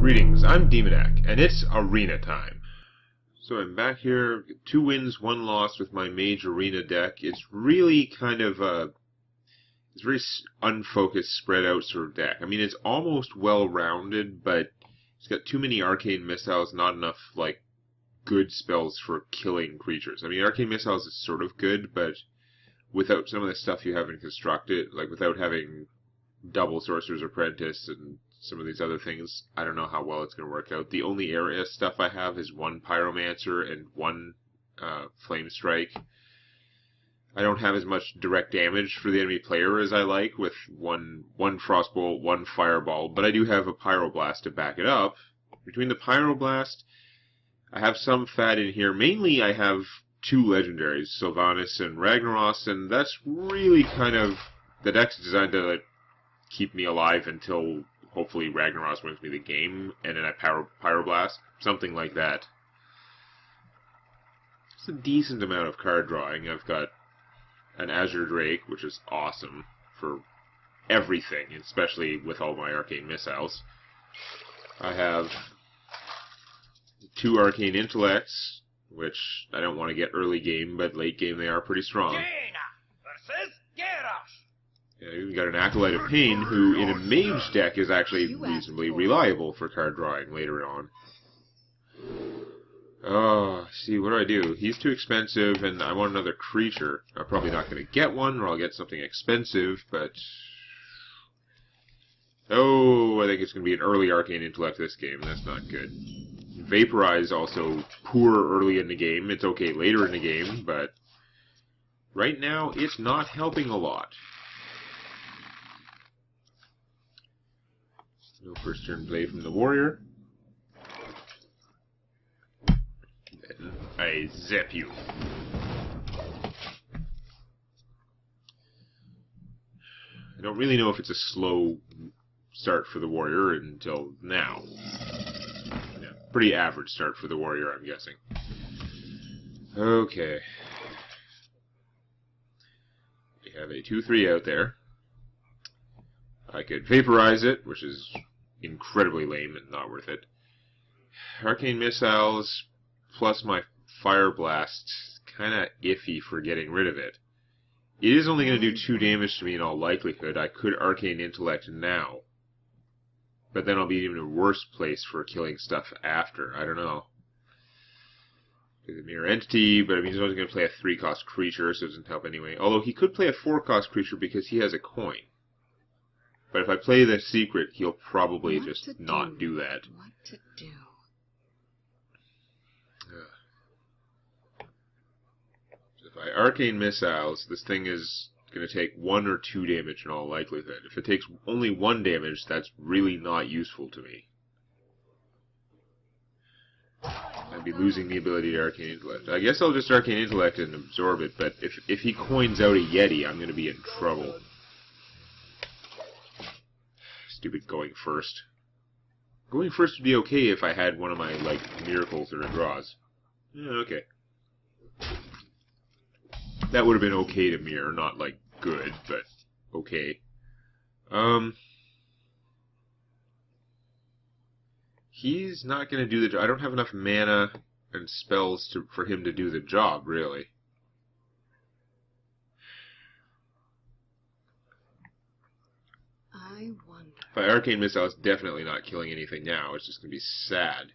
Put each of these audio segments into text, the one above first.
Greetings, I'm Demonac, and it's arena time. So I'm back here, 2 wins, 1 loss with my Mage arena deck. It's really kind of it's very unfocused, spread out sort of deck. I mean, it's almost well-rounded, but it's got too many arcane missiles, not enough, like, good spells for killing creatures. I mean, arcane missiles is sort of good, but without some of the stuff you have in Constructed, like without having double Sorcerer's Apprentice and some of these other things, I don't know how well it's going to work out. The only area stuff I have is 1 Pyromancer and 1 Flame Strike. I don't have as much direct damage for the enemy player as I like, with one Frostbolt, 1 Fireball, but I do have a Pyroblast to back it up. Between the Pyroblast, I have some fat in here. Mainly I have 2 legendaries, Sylvanas and Ragnaros, and that's really kind of... the deck's designed to keep me alive until hopefully Ragnaros wins me the game, and then I Pyroblast. Something like that. It's a decent amount of card drawing. I've got an Azure Drake, which is awesome for everything, especially with all my arcane missiles. I have 2 arcane intellects, which I don't want to get early game, but late game they are pretty strong. Yeah, you've got an Acolyte of Pain, who in a Mage deck is actually reasonably reliable for card drawing later on. Oh, see, what do? He's too expensive, and I want another creature. I'm probably not going to get one, or I'll get something expensive, but... oh, I think it's going to be an early Arcane Intellect this game. That's not good. Vaporize also poor early in the game. It's okay later in the game, but... right now, it's not helping a lot. No first turn play from the warrior. Then I zap you. I don't really know if it's a slow start for the warrior until now. Yeah, pretty average start for the warrior, I'm guessing. Okay. We have a 2/3 out there. I could vaporize it, which is incredibly lame and not worth it. Arcane Missiles plus my Fire Blast, kind of iffy for getting rid of it. It is only going to do 2 damage to me in all likelihood. I could Arcane Intellect now, but then I'll be in a worse place for killing stuff after. I don't know. The Mirror Entity, but I mean, he's only going to play a 3-cost creature, so it doesn't help anyway. Although he could play a 4-cost creature because he has a coin. But if I play the secret, he'll probably just not do that. What to do? So if I Arcane Missiles, this thing is going to take 1 or 2 damage in all likelihood. If it takes only 1 damage, that's really not useful to me. I'd be losing the ability to Arcane Intellect. I guess I'll just Arcane Intellect and absorb it, but if he coins out a Yeti, I'm going to be in trouble. Stupid going first. Going first would be okay if I had one of my, like, miracles or draws. Yeah, okay. That would have been okay to mirror, not, like, good, but okay. He's not going to do the job. I don't have enough mana and spells for him to do the job, really. I wonder. If I Arcane Missile, it's definitely not killing anything now. It's just going to be sad.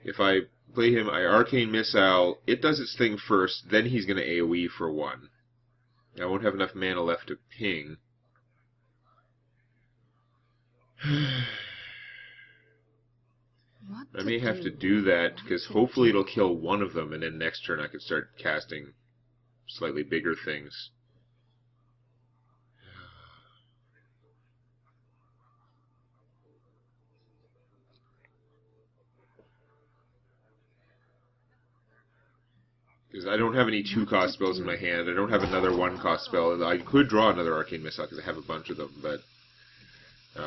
If I play him, I Arcane Missile, it does its thing first, then he's going to AoE for 1. I won't have enough mana left to ping. I may have to do that, because hopefully it'll kill one of them, and then next turn I can start casting slightly bigger things. Because I don't have any 2-cost spells in my hand. I don't have another 1-cost spell. I could draw another Arcane Missile because I have a bunch of them, but...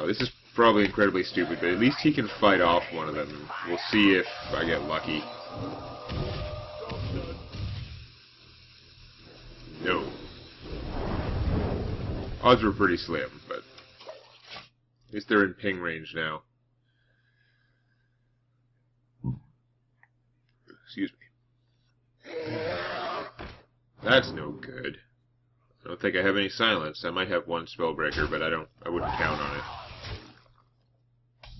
this is probably incredibly stupid, but at least he can fight off one of them. We'll see if I get lucky. No. Odds were pretty slim, but... at least they're in ping range now. Excuse me. That's no good. I don't think I have any silence. I might have one spellbreaker, but I wouldn't count on it.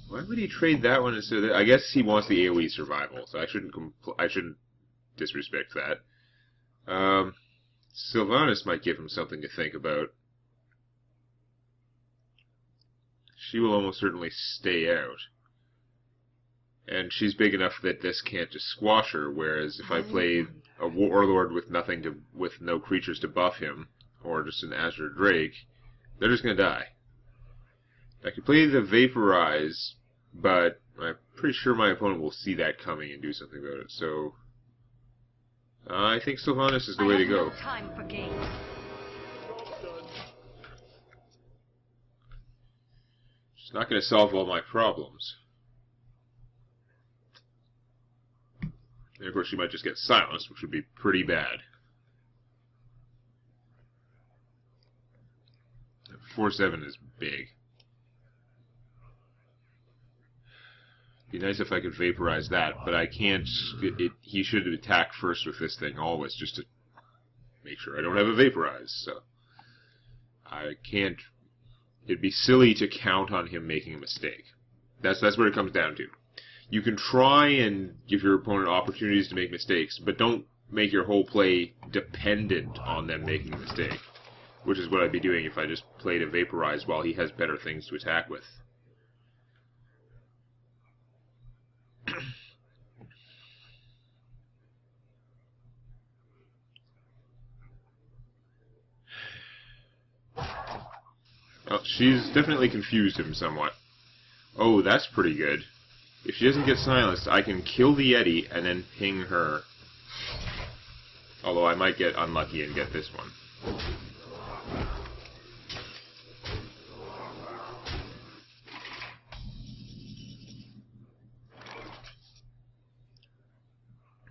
Why would he trade that one instead of that? I guess he wants the AoE survival, so I shouldn't disrespect that. Sylvanas might give him something to think about. She will almost certainly stay out. And she's big enough that this can't just squash her, whereas if I play a Warlord with no creatures to buff him, or just an Azure Drake, they're just gonna die. I could play the Vaporize, but I'm pretty sure my opponent will see that coming and do something about it, so I think Sylvanas is the way to go. No time for games. She's not going to solve all my problems. And of course she might just get silenced, which would be pretty bad. 4/7 is big. It'd be nice if I could vaporize that, but I can't. He should attack first with this thing always, just to make sure I don't have a vaporize. So I can't. It'd be silly to count on him making a mistake. That's what it comes down to. You can try and give your opponent opportunities to make mistakes, but don't make your whole play dependent on them making a mistake, which is what I'd be doing if I just played a Vaporize while he has better things to attack with. Well, she's definitely confused him somewhat. Oh, that's pretty good. If she doesn't get silenced, I can kill the Yeti and then ping her. Although I might get unlucky and get this one.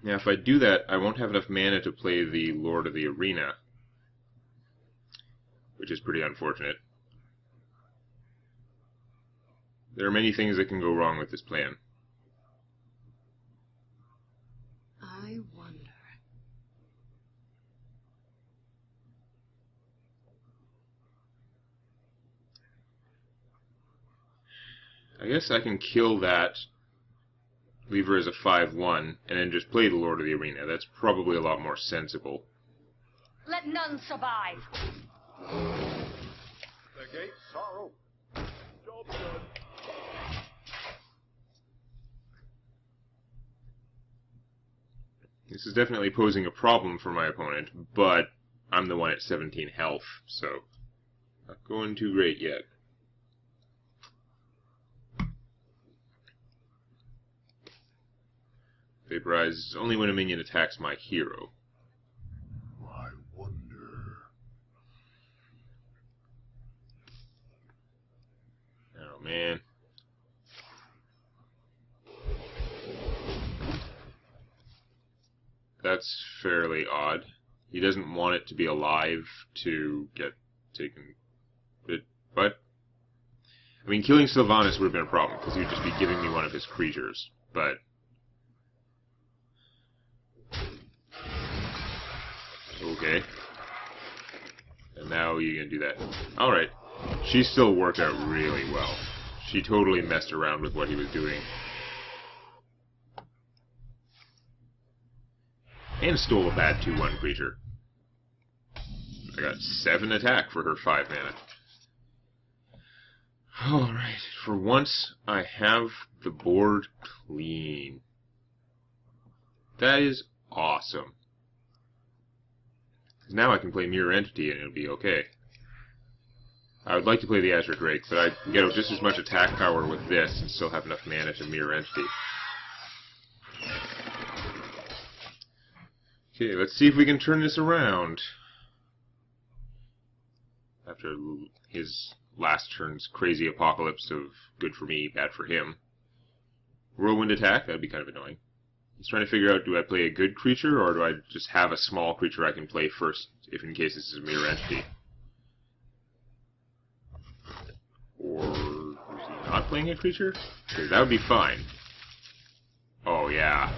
Now, if I do that, I won't have enough mana to play the Lord of the Arena, which is pretty unfortunate. There are many things that can go wrong with this plan. I wonder. I guess I can kill that, leave her as a 5/1, and then just play the Lord of the Arena. That's probably a lot more sensible. Let none survive. The gates are open. Job done. This is definitely posing a problem for my opponent, but I'm the one at 17 health, so not going too great yet. Vaporize is only when a minion attacks my hero. I wonder. Oh man. That's fairly odd. He doesn't want it to be alive to get taken. But I mean, killing Sylvanas would have been a problem, because he would just be giving me one of his creatures. But okay. And now you're gonna do that. Alright. She still worked out really well. She totally messed around with what he was doing. And stole a bad 2/1 creature. I got 7 attack for her 5 mana. Alright, for once I have the board clean. That is awesome. Now I can play Mirror Entity and it'll be okay. I would like to play the Azure Drake, but I can get just as much attack power with this and still have enough mana to Mirror Entity. Okay, let's see if we can turn this around. After his last turn's crazy apocalypse of good for me, bad for him. Whirlwind attack, that'd be kind of annoying. He's trying to figure out, do I play a good creature, or do I just have a small creature I can play first, if in case this is a Mirror Entity? Or is he not playing a creature? Because that would be fine. Oh, yeah.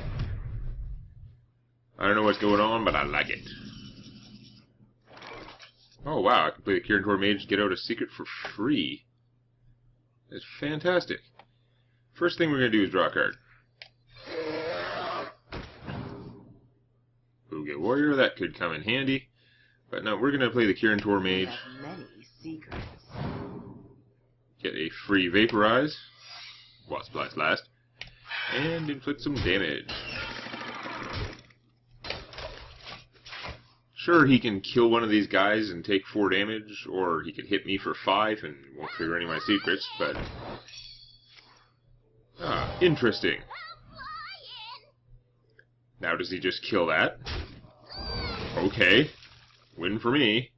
I don't know what's going on, but I like it. Oh wow, I can play the Kirin Mage, get out a secret for free. That's fantastic. First thing we're going to do is draw a card. Boogie Warrior, that could come in handy. But no, we're going to play the Kirin Mage. Many secrets. Get a free Vaporize. Wasp Blast last. And inflict some damage. Sure, he can kill one of these guys and take 4 damage, or he could hit me for 5 and won't trigger any of my secrets, but... interesting. Now does he just kill that? Okay. Win for me.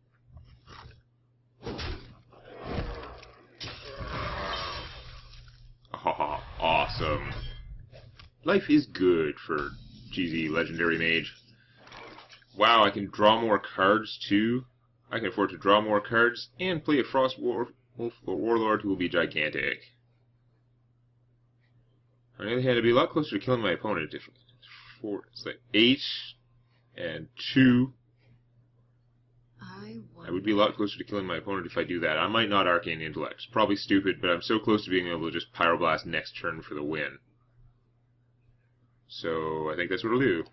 Haha, awesome. Life is good for GZ Legendary Mage. Wow, I can draw more cards too. I can afford to draw more cards and play a Frost Warlord who will be gigantic. On the other hand, it'd be a lot closer to killing my opponent if it's like 8 and 2. I would be a lot closer to killing my opponent if I do that. I might not Arcane Intellect. Probably stupid, but I'm so close to being able to just Pyroblast next turn for the win. So I think that's what it'll do.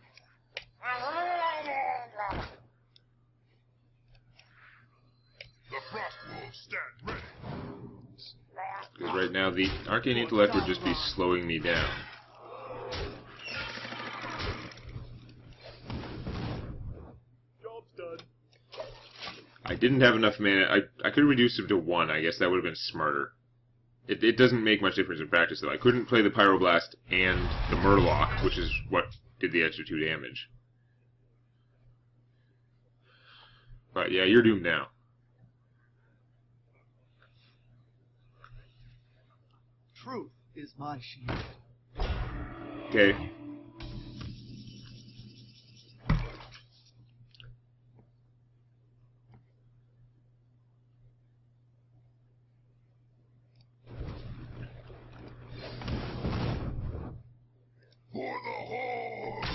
Because right now the Arcane Intellect would just be slowing me down. Job's done. I didn't have enough mana. I could have reduced him to 1, I guess that would have been smarter. It doesn't make much difference in practice though. I couldn't play the Pyroblast and the Murloc, which is what did the extra 2 damage. But yeah, you're doomed now. Truth is my shield. Okay. For the Horde!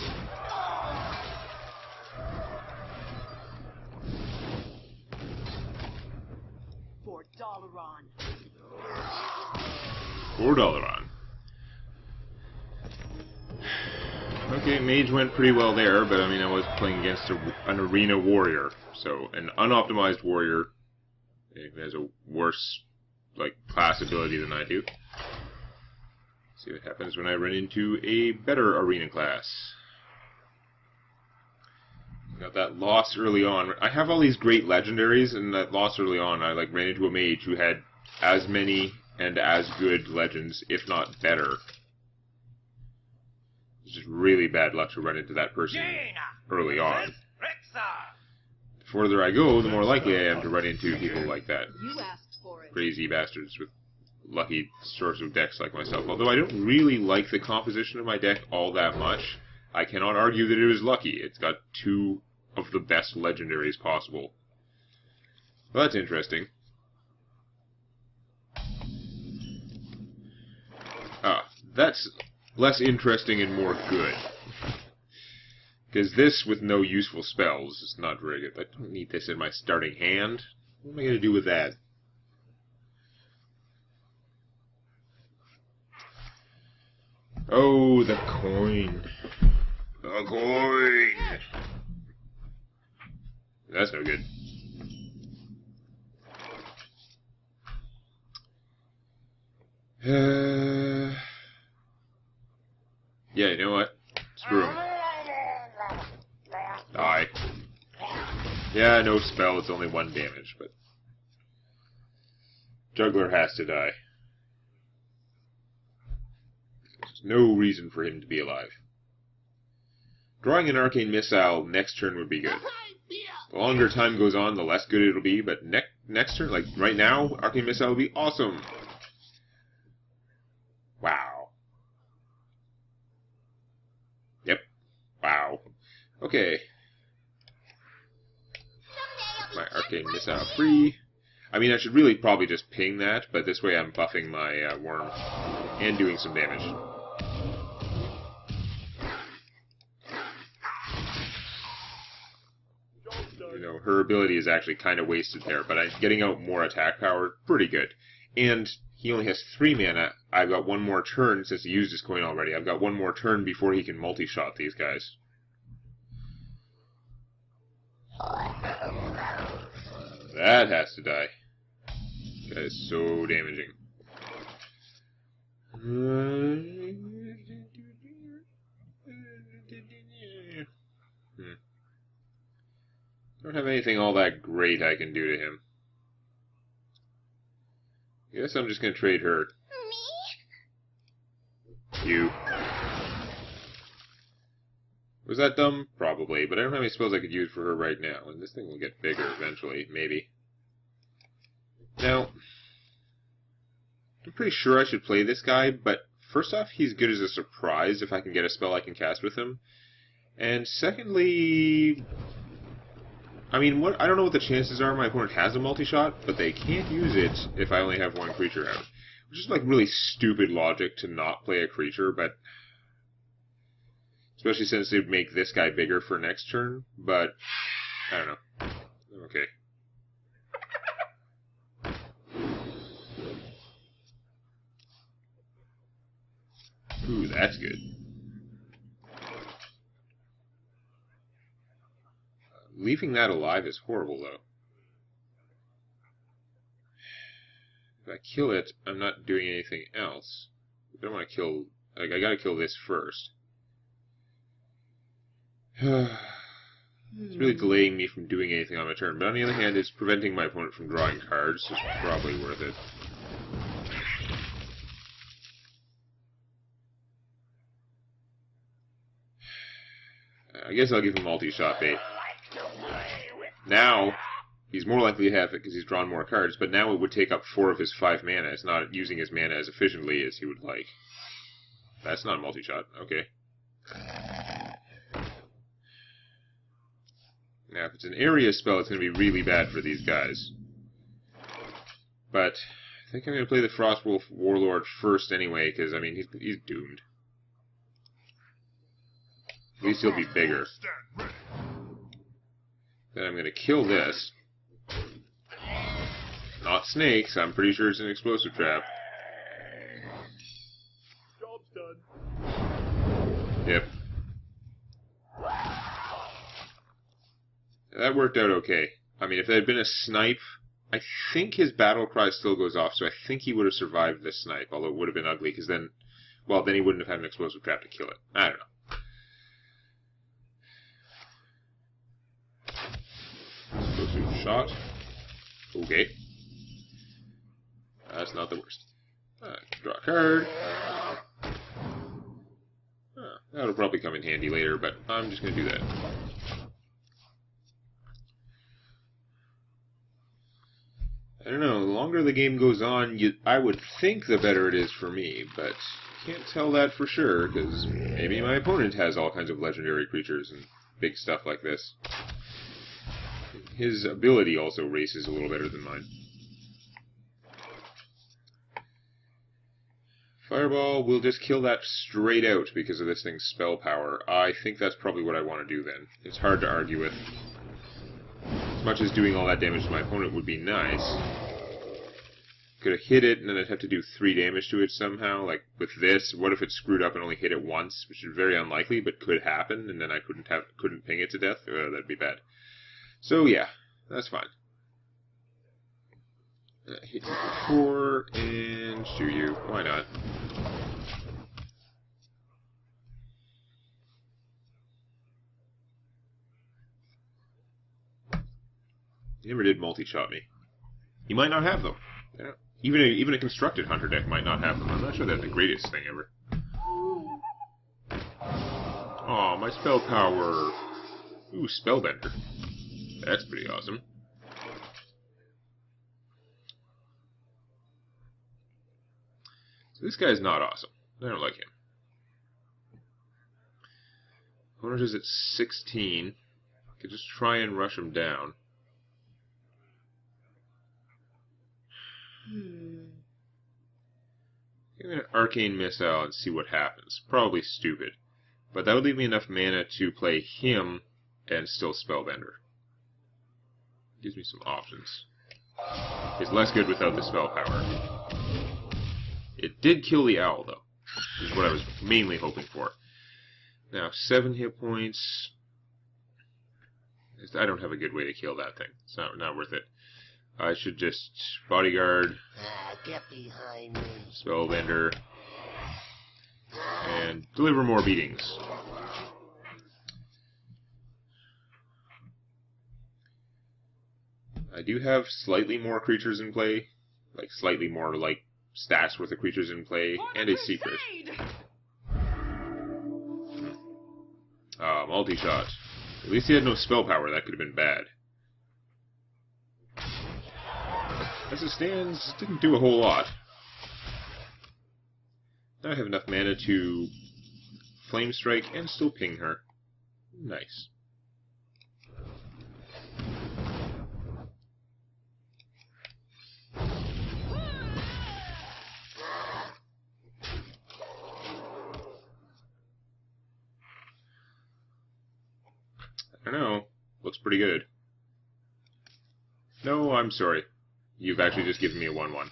For Dalaran. $4 on. Okay, Mage went pretty well there, but I mean I was playing against an Arena Warrior, so an unoptimized warrior has a worse class ability than I do. See what happens when I run into a better Arena class. Got that loss early on. I have all these great legendaries, and that loss early on, I ran into a Mage who had as many and as good legends, if not better. It's just really bad luck to run into that person early on. The further I go, the more likely I am to run into people like that. You asked for it. Crazy bastards with lucky sorts of decks like myself. Although I don't really like the composition of my deck all that much, I cannot argue that it was lucky. It's got 2 of the best legendaries possible. Well, that's interesting. That's less interesting and more good. Because this, with no useful spells, is not very good. I don't need this in my starting hand. What am I going to do with that? Oh, the coin. The coin! That's no good. Yeah, you know what? Screw him. Die. Yeah, no spell, it's only 1 damage, but... Juggler has to die. There's no reason for him to be alive. Drawing an Arcane Missile next turn would be good. The longer time goes on, the less good it'll be, but next turn, right now, Arcane Missile will be awesome! Wow. Yep. Wow. Okay. My Arcane Missile free. I mean, I should really probably just ping that, but this way I'm buffing my worm and doing some damage. know, her ability is actually kind of wasted there, but getting out more attack power, pretty good. And he only has 3 mana. I've got one more turn, since he used his coin already. I've got one more turn before he can multi-shot these guys. That has to die. That is so damaging. Don't have anything all that great I can do to him. Guess I'm just gonna trade her. You. Was that dumb? Probably, but I don't have any spells I could use for her right now, and this thing will get bigger eventually, maybe. Now, I'm pretty sure I should play this guy, but first off, he's good as a surprise if I can get a spell I can cast with him. And secondly, I mean, I don't know what the chances are my opponent has a multi-shot, but they can't use it if I only have one creature out. Which is like really stupid logic to not play a creature, but especially since they'd make this guy bigger for next turn, but I don't know. Okay. Ooh, that's good. Leaving that alive is horrible, though. If I kill it, I'm not doing anything else. I don't want to kill... Like, I gotta kill this first. It's really delaying me from doing anything on my turn, but on the other hand, it's preventing my opponent from drawing cards, so it's probably worth it. I guess I'll give him multi-shot bait. Now, he's more likely to have it because he's drawn more cards, but now it would take up 4 of his 5 mana. It's not using his mana as efficiently as he would like. That's not multi-shot. Okay. Now, if it's an area spell, it's going to be really bad for these guys. But I think I'm going to play the Frostwolf Warlord first anyway, because, I mean, he's doomed. At least he'll be bigger. Then I'm going to kill this. Not snakes. I'm pretty sure it's an explosive trap. Job's done. Yep. That worked out okay. I mean, if there had been a snipe, I think his battle cry still goes off, so I think he would have survived this snipe, although it would have been ugly, because then, well, then he wouldn't have had an explosive trap to kill it. I don't know. Explosive shot. Okay. That's not the worst. Draw a card. That'll probably come in handy later, but I'm just going to do that. I don't know, the longer the game goes on, I would think the better it is for me, but can't tell that for sure, because maybe my opponent has all kinds of legendary creatures and big stuff like this. His ability also races a little better than mine. Fireball will just kill that straight out because of this thing's spell power. I think that's probably what I want to do then. It's hard to argue with. As much as doing all that damage to my opponent would be nice. Could have hit it and then I'd have to do 3 damage to it somehow. Like with this, what if it screwed up and only hit it once? Which is very unlikely, but could happen, and then I couldn't ping it to death. That'd be bad. So yeah, that's fine. Hit you for 4 and shoot you. Why not? He never did multi-shot me. He might not have them. Yeah. Even a constructed hunter deck might not have them. I'm not sure that's the greatest thing ever. Aw, my spell power. Ooh, Spellbender. That's pretty awesome. So this guy's not awesome. I don't like him. Opponent is at 16. I could just try and rush him down. Give me an Arcane Missile and see what happens. Probably stupid. But that would leave me enough mana to play him and still Spellbender. Gives me some options. It's less good without the spell power. It did kill the owl, though. Which is what I was mainly hoping for. Now, 7 hit points. I don't have a good way to kill that thing. It's not worth it. I should just bodyguard, Get behind me. spellbender, and deliver more beatings. I do have slightly more creatures in play, like slightly more like stats worth of creatures in play, and a secret. Multi-shot. At least he had no spell power, that could have been bad. As it stands, didn't do a whole lot. Now I have enough mana to Flame Strike and still ping her. Nice. I don't know. Looks pretty good. No, I'm sorry. You've actually just given me a 1/1.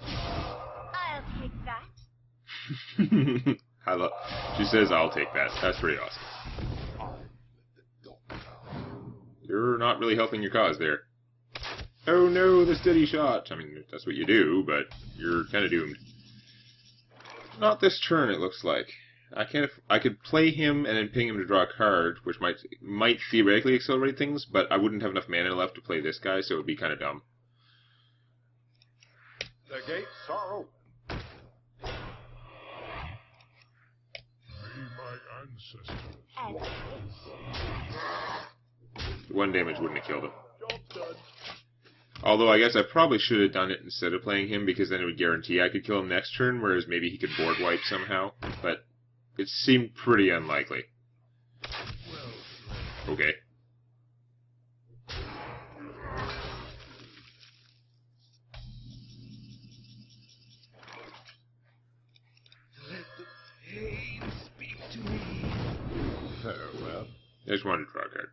I'll take that. She says, I'll take that. That's pretty awesome. You're not really helping your cause there. Oh no, the steady shot. I mean, that's what you do, but you're kind of doomed. Not this turn, it looks like. I could play him and then ping him to draw a card, which might theoretically accelerate things, but I wouldn't have enough mana left to play this guy, so it would be kind of dumb. The gates are open. May my ancestors. The 1 damage wouldn't have killed him. Job's done. Although I guess I probably should have done it instead of playing him, because then it would guarantee I could kill him next turn, whereas maybe he could board wipe somehow, but it seemed pretty unlikely. Okay. Let the pain speak to me. Farewell. I just wanted to draw a card.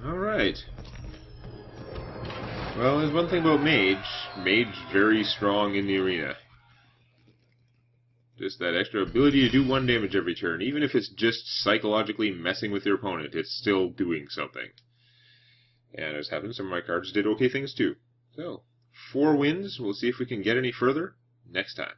Alright. Well, there's one thing about Mage. Mage very strong in the arena. Just that extra ability to do 1 damage every turn. Even if it's just psychologically messing with your opponent, it's still doing something. And as happens, some of my cards did okay things too. So, 4 wins. We'll see if we can get any further next time.